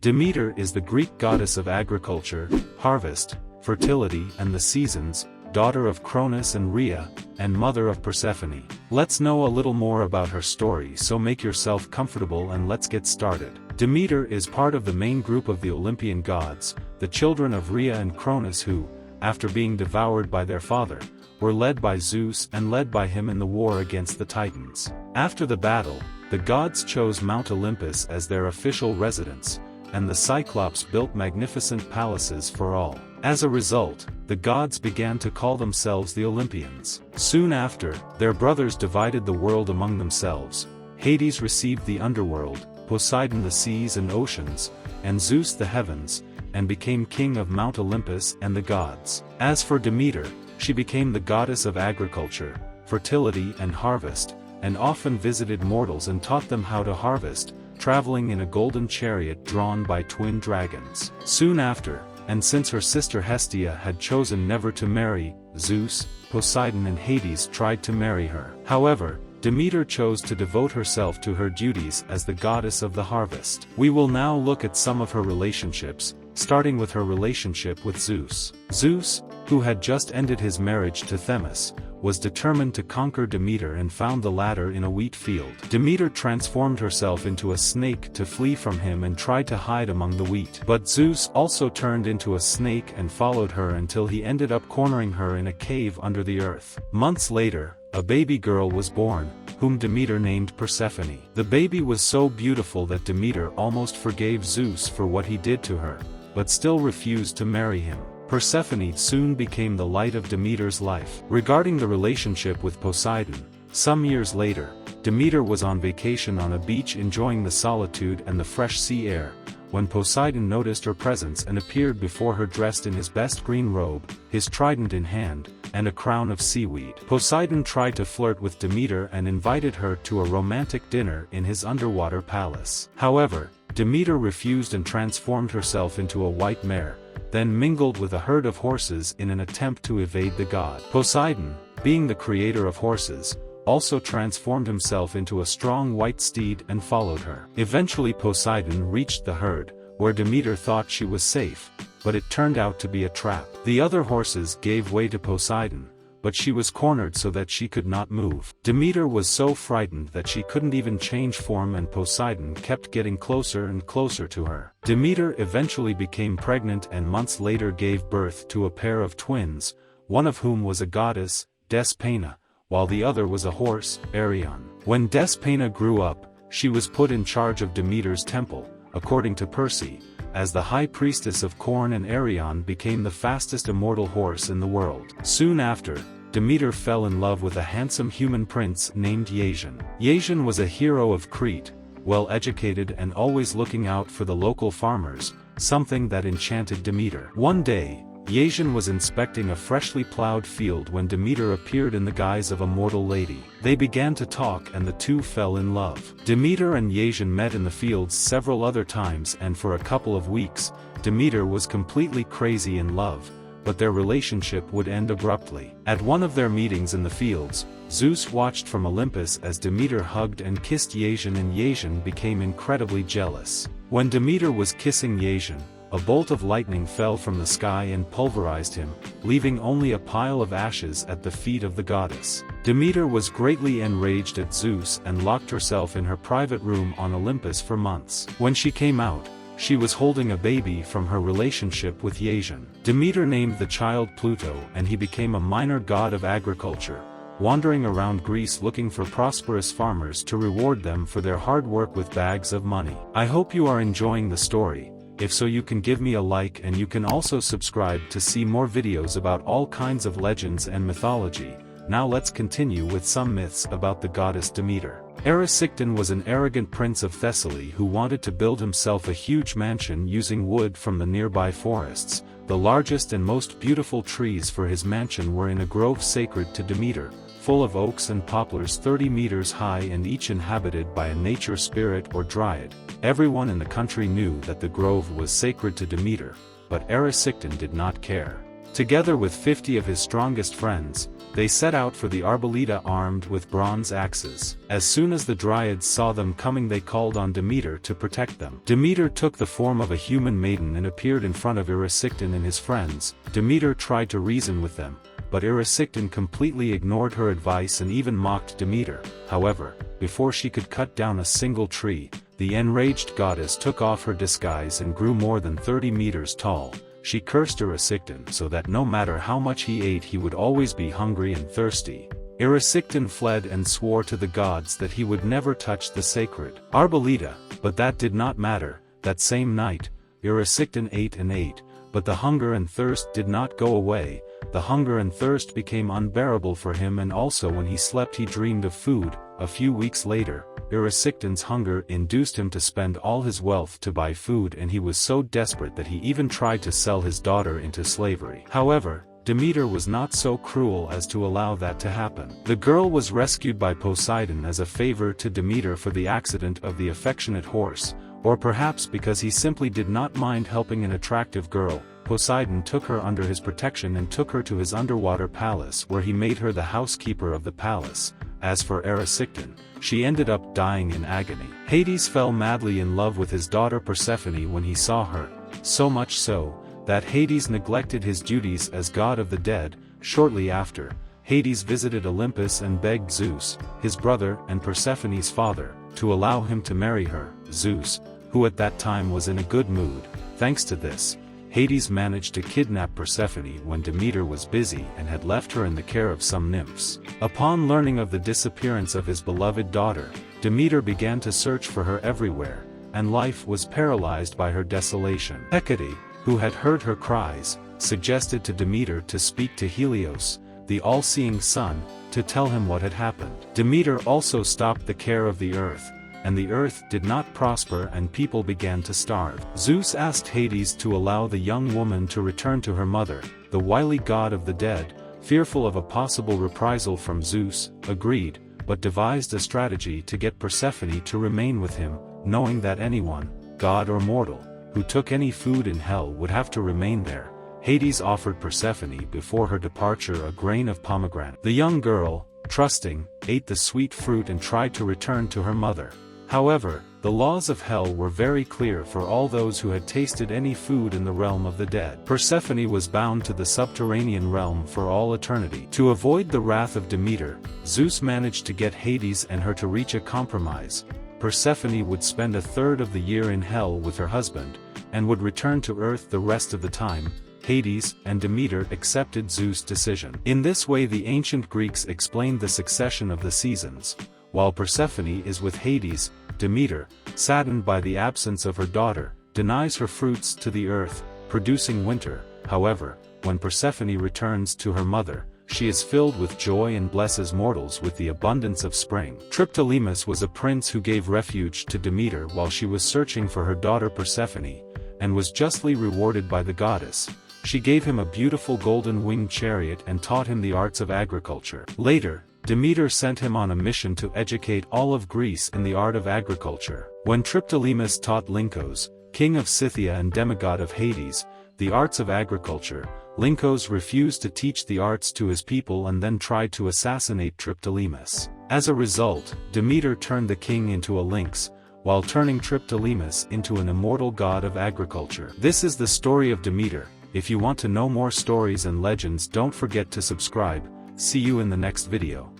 Demeter is the Greek goddess of agriculture, harvest, fertility and the seasons, daughter of Cronus and Rhea, and mother of Persephone. Let's know a little more about her story, so make yourself comfortable and let's get started. Demeter is part of the main group of the Olympian gods, the children of Rhea and Cronus who, after being devoured by their father, were led by Zeus and led by him in the war against the Titans. After the battle, the gods chose Mount Olympus as their official residence, and the Cyclops built magnificent palaces for all. As a result, the gods began to call themselves the Olympians. Soon after, their brothers divided the world among themselves. Hades received the underworld, Poseidon the seas and oceans, and Zeus the heavens, and became king of Mount Olympus and the gods. As for Demeter, she became the goddess of agriculture, fertility and harvest, and often visited mortals and taught them how to harvest, traveling in a golden chariot drawn by twin dragons. Soon after, and since her sister Hestia had chosen never to marry, Zeus, Poseidon and Hades tried to marry her. However, Demeter chose to devote herself to her duties as the goddess of the harvest. We will now look at some of her relationships, starting with her relationship with Zeus. Zeus, who had just ended his marriage to Themis, was determined to conquer Demeter and found the latter in a wheat field. Demeter transformed herself into a snake to flee from him and tried to hide among the wheat. But Zeus also turned into a snake and followed her until he ended up cornering her in a cave under the earth. Months later, a baby girl was born, whom Demeter named Persephone. The baby was so beautiful that Demeter almost forgave Zeus for what he did to her, but still refused to marry him. Persephone soon became the light of Demeter's life. Regarding the relationship with Poseidon, some years later, Demeter was on vacation on a beach enjoying the solitude and the fresh sea air, when Poseidon noticed her presence and appeared before her dressed in his best green robe, his trident in hand, and a crown of seaweed. Poseidon tried to flirt with Demeter and invited her to a romantic dinner in his underwater palace. However, Demeter refused and transformed herself into a white mare, then mingled with a herd of horses in an attempt to evade the god. Poseidon, being the creator of horses, also transformed himself into a strong white steed and followed her. Eventually Poseidon reached the herd, where Demeter thought she was safe, but it turned out to be a trap. The other horses gave way to Poseidon, but she was cornered so that she could not move. Demeter was so frightened that she couldn't even change form, and Poseidon kept getting closer and closer to her. Demeter eventually became pregnant and months later gave birth to a pair of twins, one of whom was a goddess, Despina, while the other was a horse, Arion. When Despina grew up, she was put in charge of Demeter's temple, according to Percy, as the high priestess of corn, and Arion became the fastest immortal horse in the world. Soon after, Demeter fell in love with a handsome human prince named Iasion. Iasion was a hero of Crete, well-educated and always looking out for the local farmers, something that enchanted Demeter. One day, Iasion was inspecting a freshly plowed field when Demeter appeared in the guise of a mortal lady. They began to talk and the two fell in love. Demeter and Iasion met in the fields several other times, and for a couple of weeks, Demeter was completely crazy in love, but their relationship would end abruptly. At one of their meetings in the fields, Zeus watched from Olympus as Demeter hugged and kissed Iasion, and Iasion became incredibly jealous. When Demeter was kissing Iasion, a bolt of lightning fell from the sky and pulverized him, leaving only a pile of ashes at the feet of the goddess. Demeter was greatly enraged at Zeus and locked herself in her private room on Olympus for months. When she came out, she was holding a baby from her relationship with Iasion. Demeter named the child Pluto, and he became a minor god of agriculture, wandering around Greece looking for prosperous farmers to reward them for their hard work with bags of money. I hope you are enjoying the story. If so, you can give me a like, and you can also subscribe to see more videos about all kinds of legends and mythology. Now let's continue with some myths about the goddess Demeter. Erysichthon was an arrogant prince of Thessaly who wanted to build himself a huge mansion using wood from the nearby forests. The largest and most beautiful trees for his mansion were in a grove sacred to Demeter, full of oaks and poplars 30 meters high and each inhabited by a nature spirit or dryad. Everyone in the country knew that the grove was sacred to Demeter, but Erysichthon did not care. Together with 50 of his strongest friends, they set out for the Arboleda armed with bronze axes. As soon as the Dryads saw them coming, they called on Demeter to protect them. Demeter took the form of a human maiden and appeared in front of Erysichthon and his friends. Demeter tried to reason with them, but Erysichthon completely ignored her advice and even mocked Demeter. However, before she could cut down a single tree, the enraged goddess took off her disguise and grew more than 30 meters tall. She cursed Erysichthon so that no matter how much he ate he would always be hungry and thirsty. Erysichthon fled and swore to the gods that he would never touch the sacred Arboleda, but that did not matter. That same night, Erysichthon ate and ate, but the hunger and thirst did not go away. The hunger and thirst became unbearable for him, and also when he slept he dreamed of food. A few weeks later, Erysichthon's hunger induced him to spend all his wealth to buy food, and he was so desperate that he even tried to sell his daughter into slavery. However, Demeter was not so cruel as to allow that to happen. The girl was rescued by Poseidon as a favor to Demeter for the accident of the affectionate horse, or perhaps because he simply did not mind helping an attractive girl. Poseidon took her under his protection and took her to his underwater palace, where he made her the housekeeper of the palace. As for Erysichthon, she ended up dying in agony. Hades fell madly in love with his daughter Persephone when he saw her, so much so that Hades neglected his duties as god of the dead. Shortly after, Hades visited Olympus and begged Zeus, his brother and Persephone's father, to allow him to marry her. Zeus, who at that time was in a good mood, thanks to this, Hades managed to kidnap Persephone when Demeter was busy and had left her in the care of some nymphs. Upon learning of the disappearance of his beloved daughter, Demeter began to search for her everywhere, and life was paralyzed by her desolation. Hecate, who had heard her cries, suggested to Demeter to speak to Helios, the all-seeing sun, to tell him what had happened. Demeter also stopped the care of the earth, and the earth did not prosper and people began to starve. Zeus asked Hades to allow the young woman to return to her mother. The wily god of the dead, fearful of a possible reprisal from Zeus, agreed, but devised a strategy to get Persephone to remain with him, knowing that anyone, god or mortal, who took any food in hell would have to remain there. Hades offered Persephone before her departure a grain of pomegranate. The young girl, trusting, ate the sweet fruit and tried to return to her mother. However, the laws of hell were very clear for all those who had tasted any food in the realm of the dead. Persephone was bound to the subterranean realm for all eternity. To avoid the wrath of Demeter, Zeus managed to get Hades and her to reach a compromise. Persephone would spend a third of the year in hell with her husband, and would return to earth the rest of the time. Hades and Demeter accepted Zeus' decision. In this way the ancient Greeks explained the succession of the seasons. While Persephone is with Hades, Demeter, saddened by the absence of her daughter, denies her fruits to the earth, producing winter. However, when Persephone returns to her mother, she is filled with joy and blesses mortals with the abundance of spring. Triptolemus was a prince who gave refuge to Demeter while she was searching for her daughter Persephone, and was justly rewarded by the goddess. She gave him a beautiful golden-winged chariot and taught him the arts of agriculture. Later, Demeter sent him on a mission to educate all of Greece in the art of agriculture. When Triptolemus taught Lynkos, king of Scythia and demigod of Hades, the arts of agriculture, Lynkos refused to teach the arts to his people and then tried to assassinate Triptolemus. As a result, Demeter turned the king into a lynx, while turning Triptolemus into an immortal god of agriculture. This is the story of Demeter. If you want to know more stories and legends, don't forget to subscribe. See you in the next video.